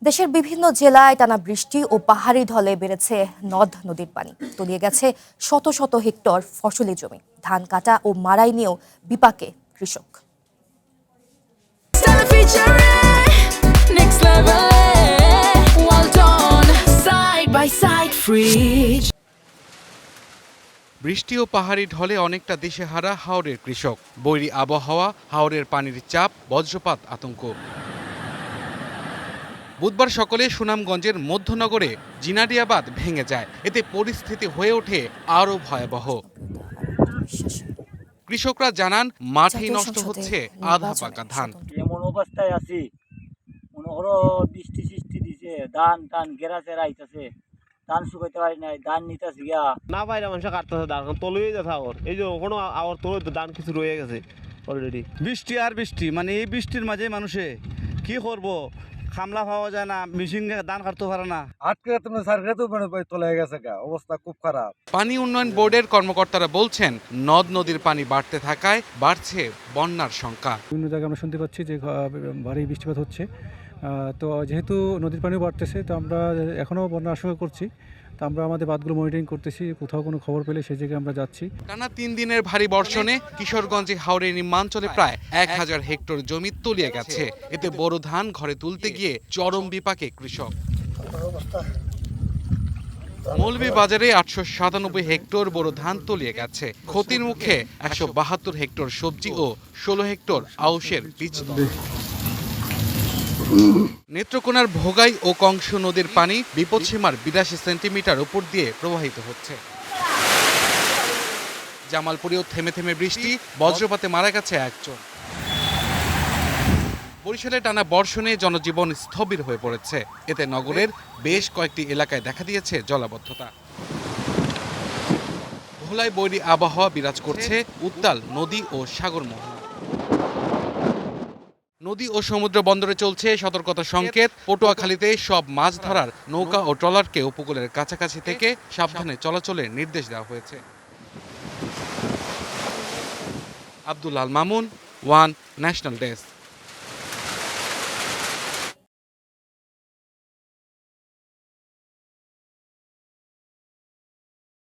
দেশের বিভিন্ন জেলায় টানা বৃষ্টি ও পাহাড়ি ঢলে বেড়েছে নদ নদীর পানি, তলিয়ে গেছে শত শত হেক্টর ফসলি জমি। ধান কাটা ও মাড়াই নিয়েও বিপাকে কৃষক। বৃষ্টি ও পাহাড়ি ঢলে অনেকটা দিশেহারা হাওরের কৃষক। বৈরী আবহাওয়া, হাওরের পানির চাপ, বজ্রপাত আতঙ্ক। বুধবার সকালে সুনামগঞ্জের মধ্যনগরে জিনাডিয়া বাঁধ ভেঙে যায়। এতে পরিস্থিতি হয়ে ওঠে আরও ভয়াবহ। কৃষকরা জানান, মাঠেই নষ্ট হচ্ছে আধা পাকা ধান। এমন অবস্থায় আছি, মনে করো বৃষ্টি সৃষ্টি দিছে, ধান টান গেরা চেরা আইতাছে, ধান শুকাইতে পারি নাই, ধান নিতেছে গিয়া না পাইলে মানুষ কাটতেছে ধান তলিয়ে যাচ্ছে আওয়ার, এই যে কোনো আওয়ার তলে ধান কিছু রয়ে গেছে অলরেডি। বৃষ্টি আর বৃষ্টি, মানে এই বৃষ্টির মাঝে মানুষে কি করব, খামলা পাওয়া যায় না, মেশিন ধান কাটতে পারে না। আজকে তুমি সার্কেল তো তোলা গেছে, অবস্থা খুব খারাপ। পানি উন্নয়ন বোর্ডের কর্মকর্তারা বলছেন, নদ নদীর পানি বাড়তে থাকায় বাড়ছে বন্যার সংখ্যা। বিভিন্ন জায়গায় আমরা শুনতে পাচ্ছি যে ভারী বৃষ্টিপাত হচ্ছে। তো যেহেতু নদীর পানিও বাড়তেছে, তো আমরা এখনও বন্যার আশঙ্কা করছি। তো আমরা আমাদের বাঁধগুলো মনিটরিং করতেছি, কোথাও কোনো খবর পেলে সেই জায়গায় আমরা যাচ্ছি। টানা 3 দিনের ভারী বর্ষণে কিশোরগঞ্জে হাওরের নিম্নাঞ্চলে প্রায় 1000 হেক্টর জমি তলিয়ে গেছে। এতে বোরো ধান ঘরে তুলতে গিয়ে চরম বিপাকে কৃষক। মৌলভীবাজারে 897 হেক্টর বোরো ধান তলিয়ে গেছে। ক্ষতির মুখে 172 হেক্টর সবজি ও 16 হেক্টর আউশের বীজ। নেত্রকোনার ভোগাই ও কংস নদীর পানি বিপদসীমার 82 সেন্টিমিটার উপর দিয়ে প্রবাহিত হচ্ছে। জামালপুরেও থেমে থেমে বৃষ্টি, বজ্রপাতে মারা গেছে একজন। বরিশালে টানা বর্ষণে জনজীবন স্থবির হয়ে পড়েছে। এতে নগরের বেশ কয়েকটি এলাকায় দেখা দিয়েছে জলাবদ্ধতা। ভোলায় বৈরী আবহাওয়া বিরাজ করছে, উত্তাল নদী ও সাগর মোহনা। নদী ও সমুদ্র বন্দরে চলছে সতর্কতা সংকেত। পটুয়াখালীতে সব মাছ ধরার নৌকা ও ট্রলারকে উপকূলের কাছাকাছি থেকে সাবধানে চলাচলের নির্দেশ দেওয়া হয়েছে। Abdul Al Mamun, one national desk.